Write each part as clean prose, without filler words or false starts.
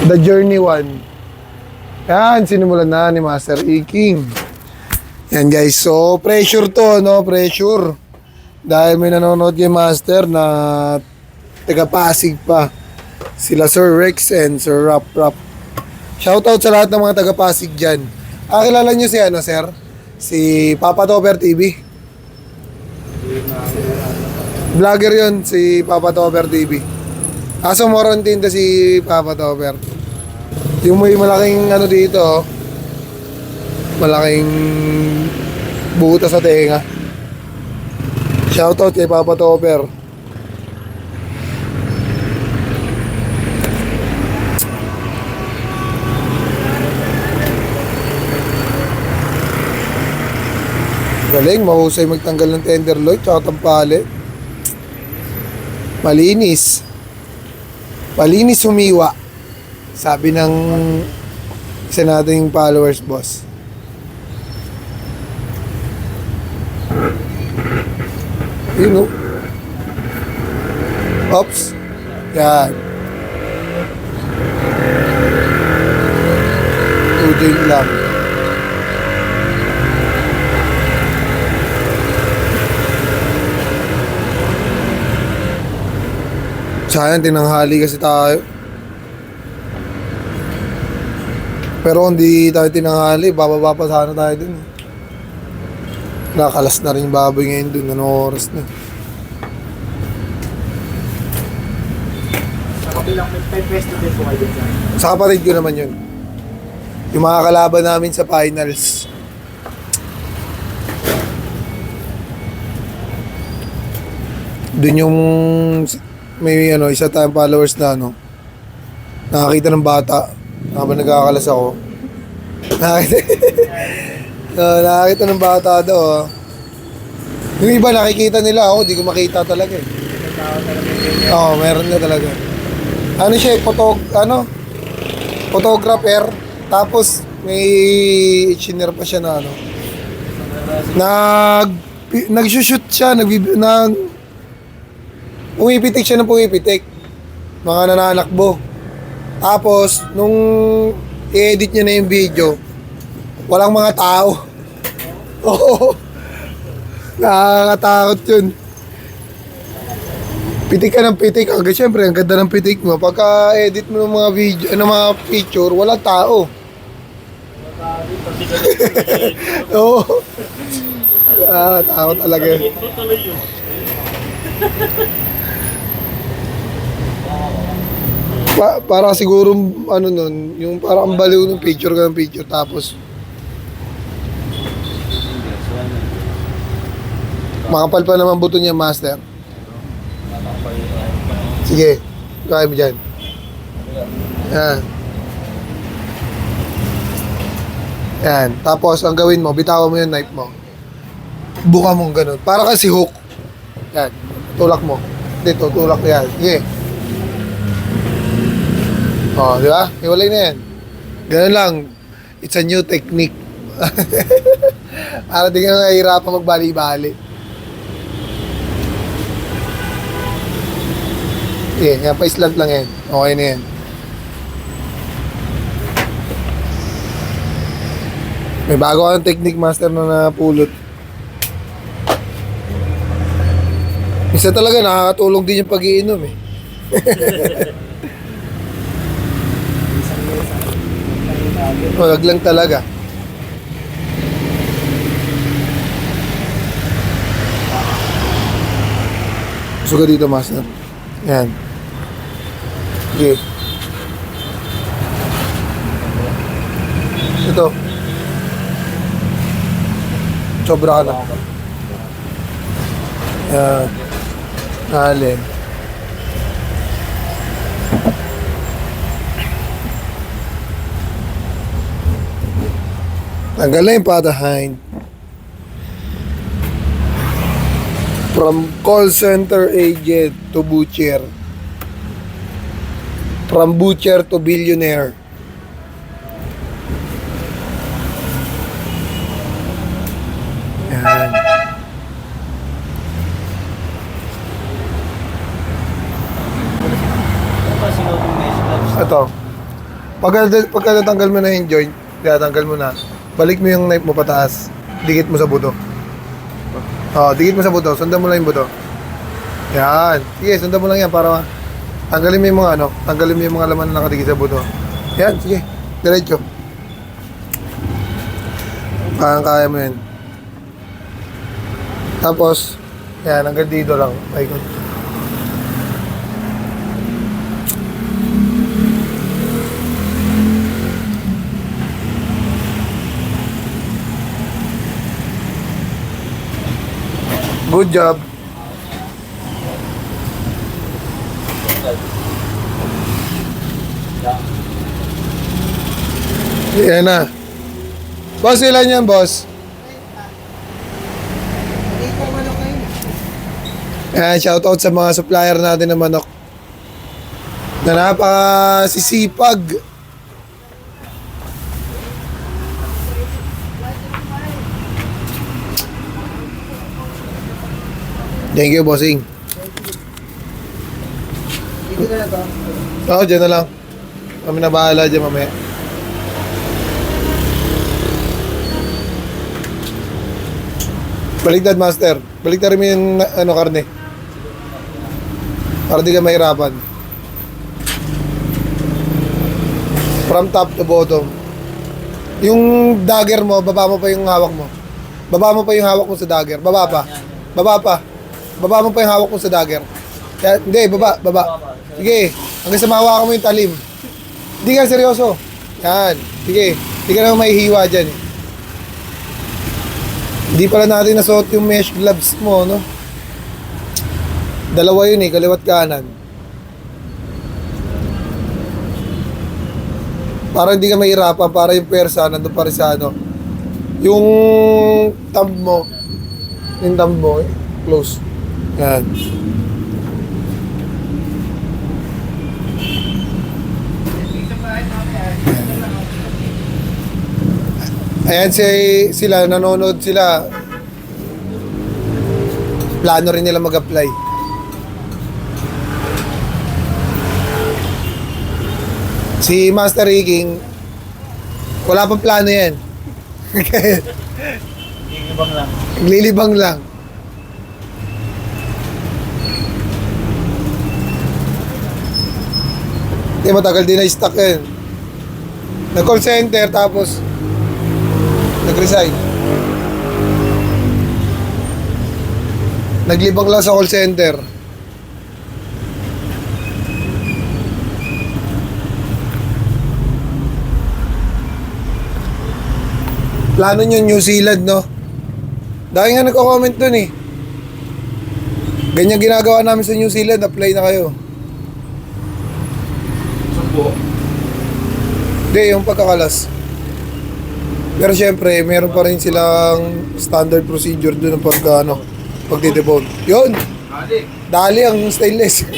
The Journey 1. Yan, sinimulan na ni Master Iking. Yan guys, so pressure to, no? Pressure. Dahil may nanonood kay Master na taga-Pasig pa. Sila Sir Rex and Sir Rap Rap. Shoutout sa lahat ng mga taga-Pasig dyan. Kilala nyo si ano, sir? Si Papa Topper TV. Vlogger yun, si Papa Topper TV. Aso moron tinda si Papa Topper. Yung may malaking ano dito, oh. Malaking butas sa tenga. Shoutout kay Papa Topper. Galing, mahusay magtanggal ng tenderloin tsaka tampale. Malinis. Malinis humiwa. Sabi ng isa nating followers, boss. Yun, no? Oops. Yan. Tuding lang. Sayang, tinanghali kasi tayo. Pero kung di tayo tinanghali, bababa pa sana tayo dun. Nakalas na rin yung baboy ngayon dun. Anong oras na? Sa kabilang may pwesto din po kayo dyan. Sa kapatid ko naman yun. Yung mga kalaban namin sa finals. Dun yung may ano, isa tayong followers na ano, nakakita ng bata habang nagkakalas ako. Nakakita ng bata daw. Oh. Yung iba nakikita nila ako, di ko makita talaga eh. Oo, meron na talaga. Ano siya, photographer. Tapos may engineer pa siya na ano. Nag-shoot siya, pumipitik siya ng pumipitik. Mga nananakbo. Tapos, nung i-edit niya na yung video, walang mga tao. Oo. Nakakatakot yun. Pitik ka ng pitik. Hanggang syempre, ang ganda ng pitik mo. Pagka-edit mo ng mga video, ng mga picture, walang tao. Oo. Takot talaga. Para siguro ano nun, yung parang ang baliw ng picture ka ng picture tapos makapal pa naman buto niya, Master. Sige, kaya mo dyan. Yan. Yan. Tapos ang gawin mo, bitawan mo yung knife mo. Buka mong ganun. Para kasi hook. Yan. Tulak mo. Dito, tulak yan. Sige. Oh, di ba? Iwalay na yan. Ganun lang. It's a new technique. Para di ka nahihirapan magbali-bali. Yan, pa-slant lang yan. Okay na yan. May bago kang technique, Master, na napulot. Isa talaga, nakakatulong din yung pag-iinom eh. Wag lang talaga. Suga dito, Master. Yan. Okay. Ito. Sobra ka na. Yan. Alin. Tanggal na yung patahind. From call center agent to butcher. From butcher to billionaire. Yan. Ito. Pagka natanggal mo na yung joint, tanggal mo na, balik mo yung knife mo pataas, dikit mo sa buto. Dikit mo sa buto, sundan mo lang yung buto. Yan. Sige, sundan mo lang yan para tanggalin mo yung mga tanggalin mo yung mga laman na nakadikit sa buto. Yan, sige. Diretso. Kaya mo yan. Tapos, yan, hanggang dito lang. Paikot. Good job. Yan na. Boss, ilan yan, boss? Shoutout sa mga supplier natin ng manok na napakasisipag. Thank you, bossing. Dito na to. Oo, dyan na lang. Kami na bahala dyan mamaya. Baligtad, master. Baligtad rin mo yung karne. Para di ka mahirapan. From top to bottom. Yung dagger mo, baba mo pa yung hawak mo. Baba mo pa yung hawak mo sa dagger. Baba pa. Baba pa. Baba mo pa yung hawak mo sa dagger. Kaya, hindi, baba. Sige, hanggang sa mahawakan mo yung talim. Hindi ka seryoso. Yan. Sige, hindi ka naman mahihiwa dyan eh. Hindi pala natin nasuot yung mesh gloves mo, no? Dalawa yun eh, kaliwat kanan. Para hindi ka mahirapan, para yung pwersa nandun pa rin sa yung thumb mo, close. Yan. Ayan sila, nanonood sila. Plano rin nila mag-apply. Si Master Riking, wala pang plano yan. Lilibang lang. Lilibang lang. Matagal din na-stuck yan. Nag-call center tapos nag-resign. Naglibang lang sa call center. Plano nyo New Zealand, no? Dahil nga nagko-comment dun eh. Ganyan ginagawa namin sa New Zealand, apply na kayo. Sumbo. Hindi, yung pagkakalas. Pero syempre, meron pa rin silang standard procedure doon ng pagdidebone. Yun! Dali ang stainless.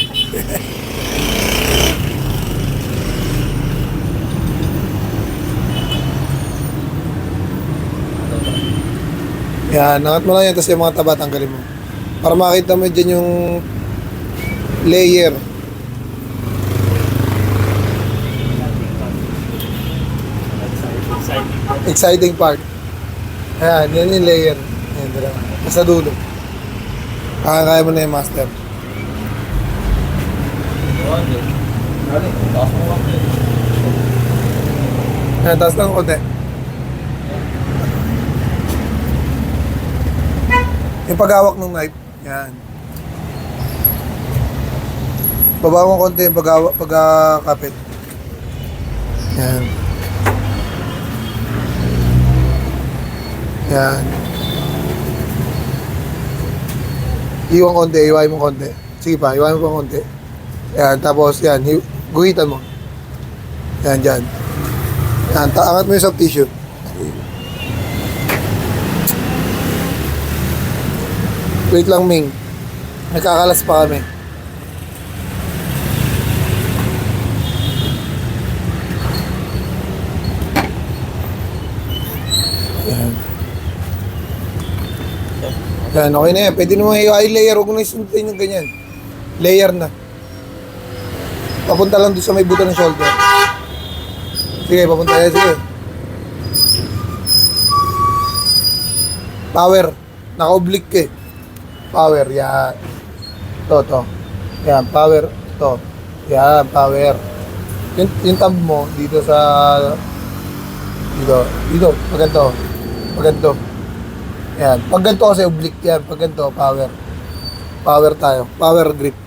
Yan, angat mo lang yan, tapos yung mga taba, tanggalin mo. Para makita mo dyan yung layer. Exciting part. Ayan, yan yung layer. Ayan, dala. Nasa dulo. Kaya mo na yung master. Ayan, taas lang konti. Yung paghawak ng knife. Yan. Baba mo konti yung pagkakapit. Yan. Yan. Iwan konti, iwain mo konti. Sige pa, iwain mo pa konti. Yan, tapos yan, guhitan mo. Yan, dyan. Yan, angat mo yung soft tissue. Wait lang, Ming. Nagkakalas pa kami. Yan. Yan, okay na yan. Pwede naman i-layer. Huwag mo na isuntin yung ganyan. Layer na. Papunta lang doon sa may buto ng shoulder. Sige, papunta yan. Sige. Power. Naka-oblique ka eh. Power, yan. To. Yan, power. To. Yan, power. Yung tab mo, dito sa... Dito. Pag ganito. Yan. Pag ganito kasi oblique yan. Pag ganito, power. Power tayo. Power grip.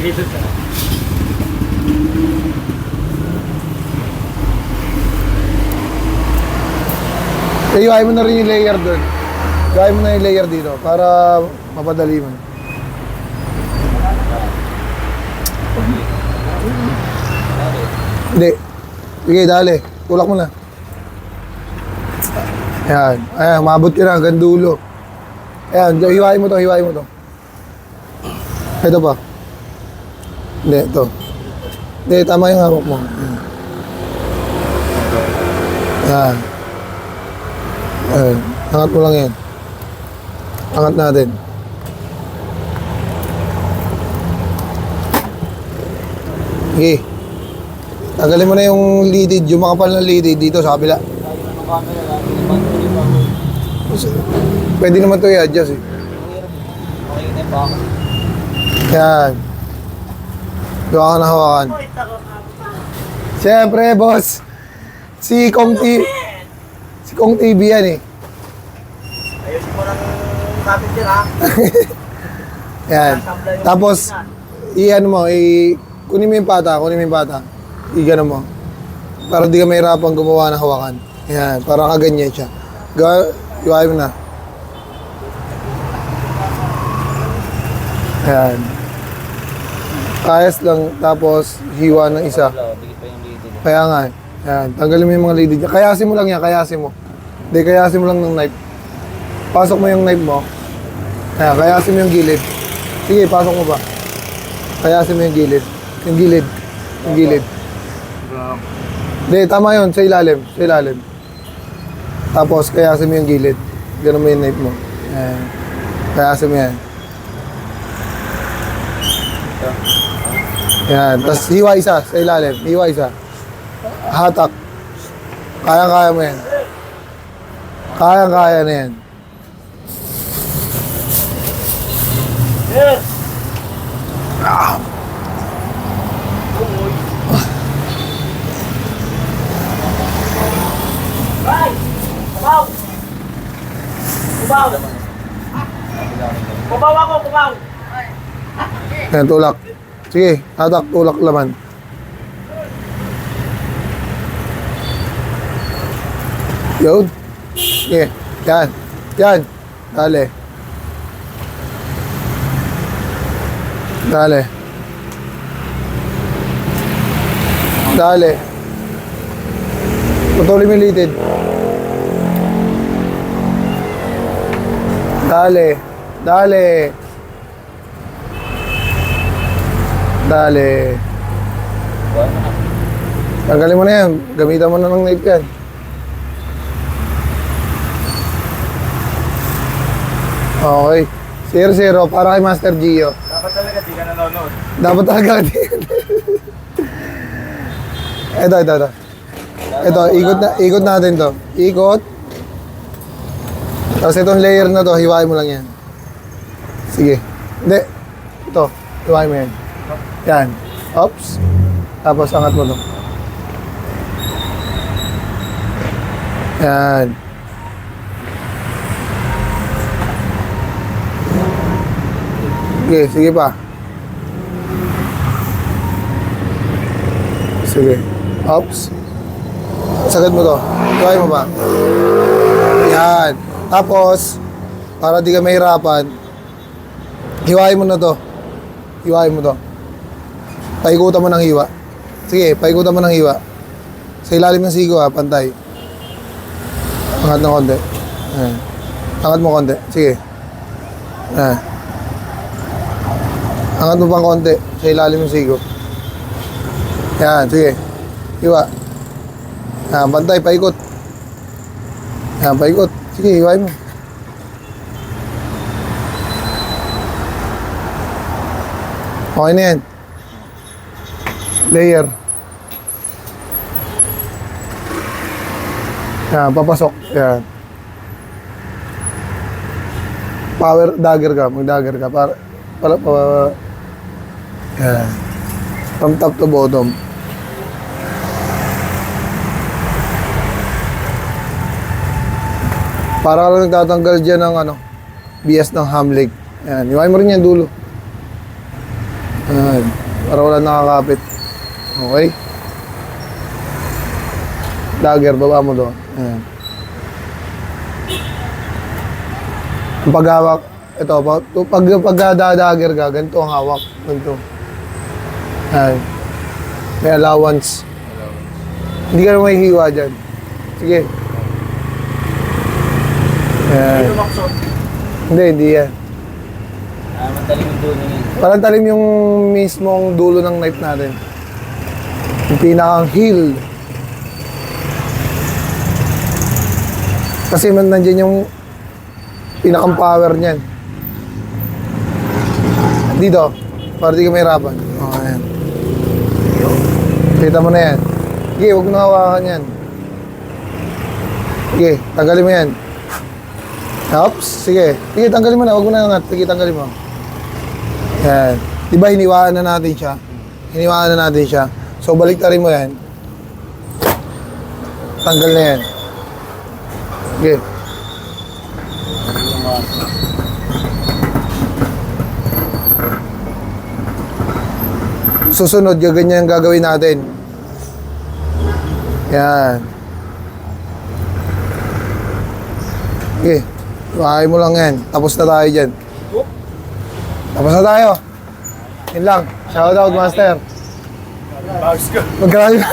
Dito ka. Iwain mo na rin yung layer doon. Gawin mo na yung layer dito para mapadali mo. Hindi. Sige, dali. Tulak mo na. Ayan, mabot ka na hanggang dulo. Ayan, hiwain mo to. Ito pa. Hindi, ito. Hindi, tama yung hawak mo. Ayan. Ayan. Angat mo lang yan. Angat natin. Okay. Tagalin mo na yung leaded, yung makapal na leaded dito sa kabila. Pwede naman ito i-adjust eh. Yan. Doon ka na hawakan. Siyempre, boss. Si Kong TV yan eh. Ayusin mo ng kapit dyan ha. Yan. Tapos, kunin mo yung pata. I-gano mo. Para di ka mahirapang gumawa ng hawakan. Yan, para kaganyan siya. Iwain mo na. Yan. Ayos lang, tapos hiwa ng isa. Kaya nga eh. Yan, tanggalin mo yung mga lady. Kayasin mo lang yan, kayasin mo. Hindi, kayasin mo lang ng knife. Pasok mo yung knife mo. Ayan, kayasin mo yung gilid. Sige, pasok mo pa. Kayasin mo yung gilid. Yung gilid. Hindi, tama yun, sa ilalim. Tapos, kayasin mo yung gilid. Ganun mo yung knife mo. Ayan. Kayasin mo yan. Ayan, tapos hiwa isa sa ilalim. Hiwa isa. Hatak. Kaya mo yan. Kaya na yan. Yes! Ay! Kubaw! Kubaw ako, kubaw! Ayan, tulak. Sige, hatak, tulak laman. Yun. Sige, yan. Dali. Putulin mo yung litid. Dali. Tanggalin mo na yan. Gamitan mo na ng knife yan. Okay. 0-0 para kay Master Gio. Dapat talaga di ka nanonood. Dapat talaga. Ito. Ito, ikot natin to. Ikot. Tapos itong layer na to, hiwain mo lang yan. Sige. Hindi. Ito, hiwain mo yan. Yan. Oops. Tapos angat mo to. Yan. Sige pa. Sige. Oops. Sagad mo to. Hiwain mo pa. Yan. Tapos, para di ka mahirapan, hiwain mo na to. Hiwain mo to. Paikutan mo ng hiwa. Sige, paikutan mo ng hiwa. Sa ilalim ng sigo ha, pantay. Angat ng konti. Ayan. Angat mo konti. Sige. Ayan. Angat mo pang konti sa ilalim ng sigo. Yan, sige. Hiwa. Yan, bantay, paikot. Yan, paikot. Sige, hiwain mo. Okay na yan. Layer. Yan, papasok. Yan. Power dagger ka. Mag-dagger ka. Para. Yan. From top to bottom. Para ka lang nagtatanggal dyan ng ano, bias ng ham leg. Yan. Iwain mo rin yan dulo. Yan. Para wala nakakapit. Okay. Dagger, baba mo doon. Yan. Ang paghawak, ito, pag dagger ka, ganito ang hawak. Ganito. Yan. May allowance. Hindi ka na mahihiwa dyan. Sige. Yan. Hindi yan. Madaling yung dulo niya. Parang talim yung mismong dulo ng knife natin. Yung pinakang heel. Kasi man nandiyan yung pinakang power niyan. Dito, para di ka mahirapan. O, ayan. Kita mo na yan. Sige, huwag mo na hawakan yan. Sige, tanggalin mo yan. Oops, sige. Sige, tanggalin mo na. Huwag mo na angat. Sige, tanggalin mo. Yan. Diba, hiniwaan na natin siya. Hiniwaan na natin siya. So, baliktarin mo yan. Tanggal na yan. Sige. Susunod, ganyan yung gagawin natin. Yan. Okay. Iwain mo lang yan. Tapos na tayo dyan. Tapos na tayo. Yun lang. Shout out, Master. Bags ka. Magkakaroon.